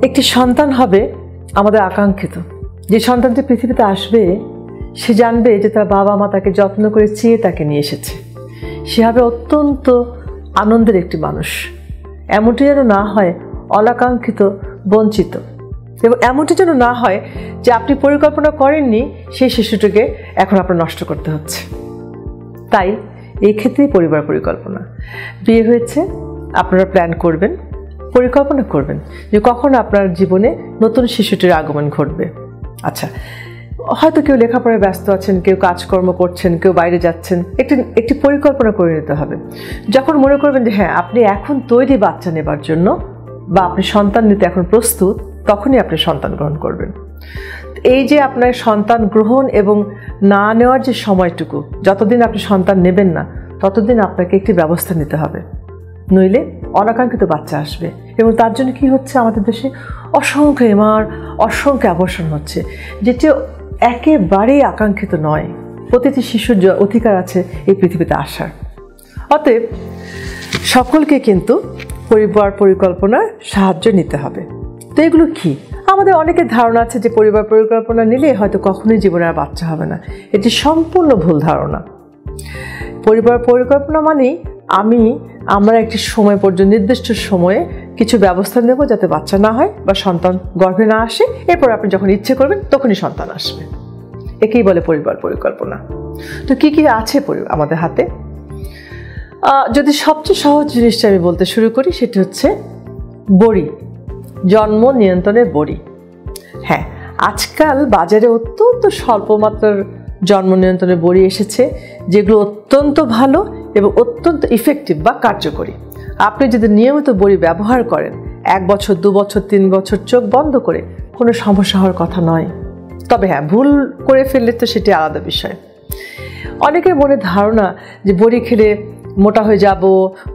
একটি সন্তান হবে আমাদের আকাঙ্ক্ষিত। যে সন্তানটি পৃথিবীতে আসবে সে জানবে যে তার বাবা মা তাকে যত্ন করে চেয়ে তাকে নিয়ে এসেছে। সে হবে অত্যন্ত আনন্দের একটি মানুষ। এমনটি যেন না হয় অনাকাঙ্ক্ষিত, বঞ্চিত, এবং এমনটি যেন না হয় যে আপনি পরিকল্পনা করেননি সেই শিশুটিকে এখন আপনার নষ্ট করতে হচ্ছে। তাই এই ক্ষেত্রেই পরিবার পরিকল্পনা। বিয়ে হয়েছে, আপনারা প্ল্যান করবেন, পরিকল্পনা করবেন যে কখন আপনার জীবনে নতুন শিশুটির আগমন ঘটবে। আচ্ছা, হয়তো কেউ লেখাপড়ায় ব্যস্ত আছেন, কেউ কাজকর্ম করছেন, কেউ বাইরে যাচ্ছেন, একটি পরিকল্পনা করে নিতে হবে। যখন মনে করবেন যে হ্যাঁ আপনি এখন তৈরি বাচ্চা নেবার জন্য বা আপনি সন্তান নিতে এখন প্রস্তুত, তখনই আপনি সন্তান গ্রহণ করবেন। এই যে আপনার সন্তান গ্রহণ এবং না নেওয়ার যে সময়টুকু, যতদিন আপনি সন্তান নেবেন না ততদিন আপনাকে একটি ব্যবস্থা নিতে হবে, নইলে অনাকাঙ্ক্ষিত বাচ্চা আসবে। এবং তার জন্য কি হচ্ছে, আমাদের দেশে অসংখ্য এমআর, অসংখ্য অ্যাবর্শন হচ্ছে, যেটি একেবারেই আকাঙ্ক্ষিত নয়। প্রতিটি শিশুর অধিকার আছে এই পৃথিবীতে আসার। অতএব সকলকে কিন্তু পরিবার পরিকল্পনার সাহায্য নিতে হবে। তো এগুলো কি? আমাদের অনেকের ধারণা আছে যে পরিবার পরিকল্পনা নিলে হয়তো কখনোই জীবনে আর বাচ্চা হবে না। এটি সম্পূর্ণ ভুল ধারণা। পরিবার পরিকল্পনা মানেই আমরা একটি সময় পর্যন্ত, নির্দিষ্ট সময়ে কিছু ব্যবস্থা নেব যাতে বাচ্চা না হয় বা সন্তান গর্ভে না আসে। এরপর আপনি যখন ইচ্ছে করবেন তখনই সন্তান আসবে। একেই বলে পরিবার পরিকল্পনা। তো কি কি আছে আমাদের হাতে? যদি সবচেয়ে সহজ জিনিসটা আমি বলতে শুরু করি, সেটি হচ্ছে বড়ি, জন্ম নিয়ন্ত্রণের বড়ি। হ্যাঁ, আজকাল বাজারে অত্যন্ত স্বল্প মাত্রার জন্ম নিয়ন্ত্রণের বড়ি এসেছে, যেগুলো অত্যন্ত ভালো এবং অত্যন্ত ইফেক্টিভ বা কার্যকরী। আপনি যদি নিয়মিত বড়ি ব্যবহার করেন, 1 বছর, 2 বছর, 3 বছর চোখ বন্ধ করে, কোনো সমস্যা হওয়ার কথা নয়। তবে হ্যাঁ, ভুল করে ফেললে তো সেটি আলাদা বিষয়। অনেকের মনে ধারণা যে বড়ি খেলে মোটা হয়ে যাব,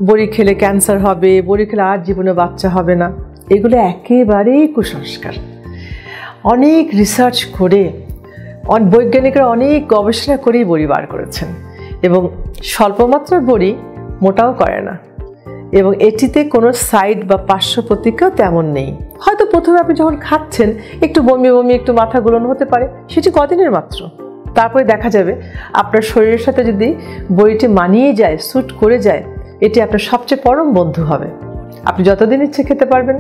বড়ি খেলে ক্যান্সার হবে, বড়ি খেলে আর জীবনে বাচ্চা হবে না। এগুলো একেবারেই কুসংস্কার। অনেক রিসার্চ করে, বৈজ্ঞানিকরা অনেক গবেষণা করেই বড়ি বার করেছেন, এবং স্বল্পমাত্রার বড়ি মোটাও করে না, এবং এটিতে কোনো সাইড বা পার্শ্ব প্রতিক্রিয়া তেমন নেই। হয়তো প্রথমে আপনি যখন খাচ্ছেন একটু বমি বমি, একটু মাথা গোলানো হতে পারে, সেটি কদিনের মাত্র। তারপরে দেখা যাবে আপনার শরীরের সাথে যদি বড়িটি মানিয়ে যায়, স্যুট করে যায়, এটি আপনার সবচেয়ে পরম বন্ধু হবে। আপনি যতদিন ইচ্ছে খেতে পারবেন,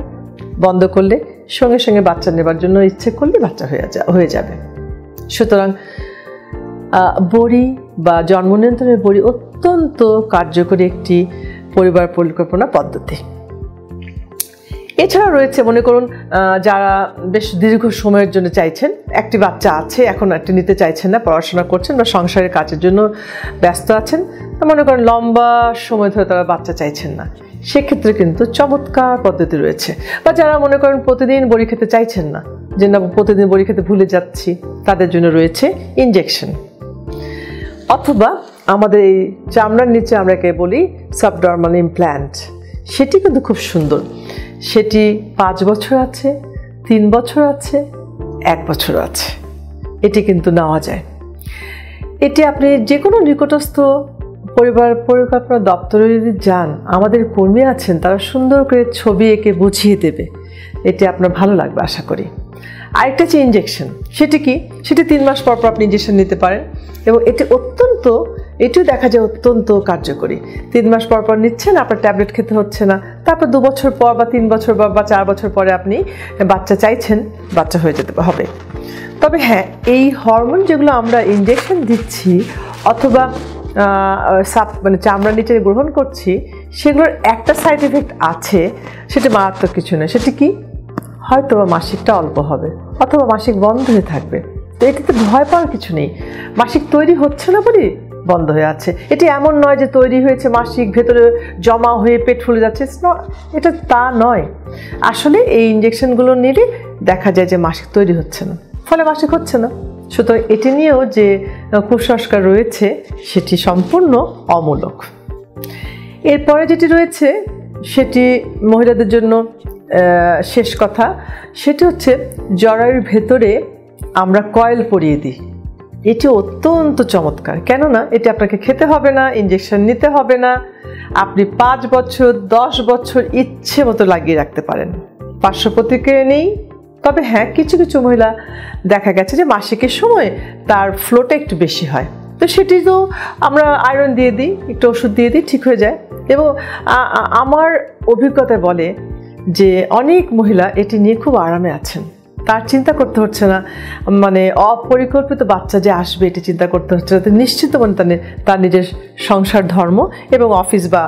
বন্ধ করলে সঙ্গে সঙ্গে বাচ্চা নেবার জন্য ইচ্ছে করলে বাচ্চা হয়ে যাবে। সুতরাং বড়ি বা জন্ম নিয়ন্ত্রণের বড়ি অত্যন্ত কার্যকরী একটি পরিবার পরিকল্পনা পদ্ধতি। এছাড়া রয়েছে, মনে করুন যারা বেশ দীর্ঘ সময়ের জন্য চাইছেন, একটি বাচ্চা আছে, এখন একটি নিতে চাইছেন না, পড়াশোনা করছেন বা সংসারের কাজের জন্য ব্যস্ত আছেন, মনে করেন লম্বা সময় ধরে তারা বাচ্চা চাইছেন না, সেক্ষেত্রে কিন্তু চমৎকার পদ্ধতি রয়েছে। বা যারা মনে করেন প্রতিদিন বড়ি খেতে চাইছেন না, যে না প্রতিদিন বড়ি খেতে ভুলে যাচ্ছি, তাদের জন্য রয়েছে ইনজেকশন। অথবা আমাদের এই চামড়ার নিচে আমরা একে বলি সাবডার্মাল ইমপ্ল্যান্ট, সেটি কিন্তু খুব সুন্দর। সেটি 5 বছর আছে, 3 বছর আছে, 1 বছর আছে। এটি কিন্তু নেওয়া যায়। এটি আপনি যে কোনো নিকটস্থ পরিবার পরিকল্পনা দপ্তরে যদি যান, আমাদের কর্মী আছেন, তারা সুন্দর করে ছবি এঁকে বুঝিয়ে দেবে। এটি আপনার ভালো লাগবে আশা করি। আরেকটা হচ্ছে ইনজেকশন। সেটি কি? সেটি 3 মাস পর আপনি ইনজেকশন নিতে পারেন, এবং এটিও দেখা যায় অত্যন্ত কার্যকরী। 3 মাস পর নিচ্ছেন, আপনার ট্যাবলেট খেতে হচ্ছে না। তারপর 2 বছর পর বা 3 বছর পর বা 4 বছর পরে আপনি বাচ্চা চাইছেন, বাচ্চা হয়ে যেতে হবে। তবে হ্যাঁ, এই হরমোন যেগুলো আমরা ইনজেকশন দিচ্ছি অথবা চামড়ার নিচে গ্রহণ করছি, সেগুলোর একটা সাইড এফেক্ট আছে, সেটা মারাত্মক কিছু নয়। সেটি কি? হয়তো বা মাসিকটা অল্প হবে, অথবা মাসিক বন্ধ হয়ে থাকবে। তো এটিতে ভয় পাওয়ার কিছু নেই। মাসিক তৈরি হচ্ছে না বলে বন্ধ হয়ে আছে। এটি এমন নয় যে তৈরি হয়েছে মাসিক, ভেতরে জমা হয়ে পেট ফুলে যাচ্ছে, এটা তা নয়। আসলে এই ইনজেকশনগুলো নিলে দেখা যায় যে মাসিক তৈরি হচ্ছে না, ফলে মাসিক হচ্ছে না। সুতরাং এটি নিয়েও যে কুসংস্কার রয়েছে সেটি সম্পূর্ণ অমূলক। এরপরে যেটি রয়েছে সেটি মহিলাদের জন্য শেষ কথা, সেটি হচ্ছে জরায়ুর ভেতরে আমরা কয়েল পরিয়ে দিই। এটি অত্যন্ত চমৎকার, কেননা এটি আপনাকে খেতে হবে না, ইনজেকশন নিতে হবে না। আপনি 5 বছর 10 বছর ইচ্ছে মতো লাগিয়ে রাখতে পারেন। পার্শ্ব প্রতিক্রিয়া নেই। তবে হ্যাঁ, কিছু কিছু মহিলা দেখা গেছে যে মাসিকের সময় তার ফ্লোটা একটু বেশি হয়, তো সেটি তো আমরা আয়রন দিয়ে দিই, একটু ওষুধ দিয়ে দিই, ঠিক হয়ে যায়। এবং আমার অভিজ্ঞতায় বলে যে অনেক মহিলা এটি নিয়ে খুব আরামে আছেন, তার চিন্তা করতে হচ্ছে না, মানে অপরিকল্পিত বাচ্চা যে আসবে এটি চিন্তা করতে হচ্ছে না, নিশ্চিত মনে তার নিজের সংসার, ধর্ম এবং অফিস বা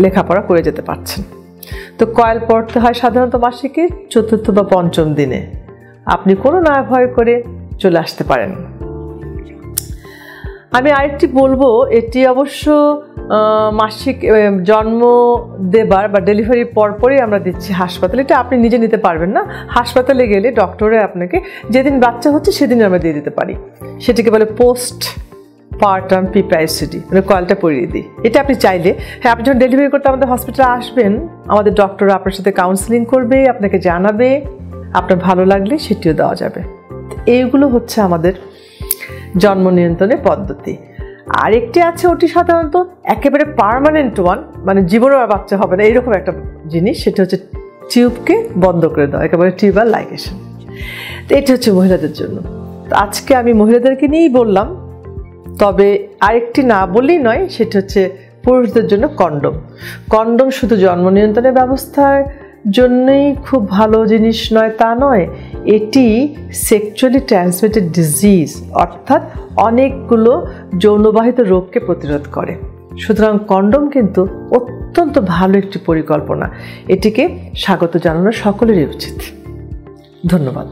লেখাপড়া করে যেতে পারছেন। তো কয়েল পড়তে হয় সাধারণত মাসিকের ৪র্থ বা ৫ম দিনে। আপনি কোনো না ভয় করে চলে আসতে পারেন। আমি আরেকটি বলবো, এটি অবশ্য মাসিক জন্ম দেবার বা ডেলিভারির পরপরই আমরা দিচ্ছি হাসপাতালে। এটা আপনি নিজে নিতে পারবেন না, হাসপাতালে গেলে ডক্টরে আপনাকে যেদিন বাচ্চা হচ্ছে সেদিন আমরা দিয়ে দিতে পারি। সেটিকে বলে পোস্ট পার্টাম পিপ্রাইসিডি, মানে কয়েলটা পরিয়ে দিই। এটা আপনি চাইলে, হ্যাঁ, আপনি যখন ডেলিভারি করতে আমাদের হসপিটালে আসবেন, আমাদের ডক্টর আপনার সাথে কাউন্সেলিং করবে, আপনাকে জানাবে, আপনার ভালো লাগলে সেটিও দেওয়া যাবে। এইগুলো হচ্ছে আমাদের জন্ম নিয়ন্ত্রণের পদ্ধতি। আরেকটি আছে, ওটি সাধারণত একেবারে পার্মানেন্ট ওয়ান, মানে জীবনেও আর বাচ্চা হবে না এইরকম একটা জিনিস, সেটা হচ্ছে টিউবকে বন্ধ করে দেওয়া, একেবারে টিউবার লাইগেশন। তো এটি হচ্ছে মহিলাদের জন্য। তো আজকে আমি মহিলাদেরকে নিয়েই বললাম, তবে আরেকটি না বললেই নয়, সেটা হচ্ছে পুরুষদের জন্য কন্ডম। কন্ডম শুধু জন্ম নিয়ন্ত্রণের ব্যবস্থার জন্যই খুব ভালো জিনিস নয় তা নয়, এটি সেক্সুয়ালি ট্রান্সমিটেড ডিজিজ, অর্থাৎ অনেকগুলো যৌনবাহিত রোগকে প্রতিরোধ করে। সুতরাং কন্ডম কিন্তু অত্যন্ত ভালো একটি পরিকল্পনা, এটিকে স্বাগত জানানো সকলেরই উচিত। ধন্যবাদ।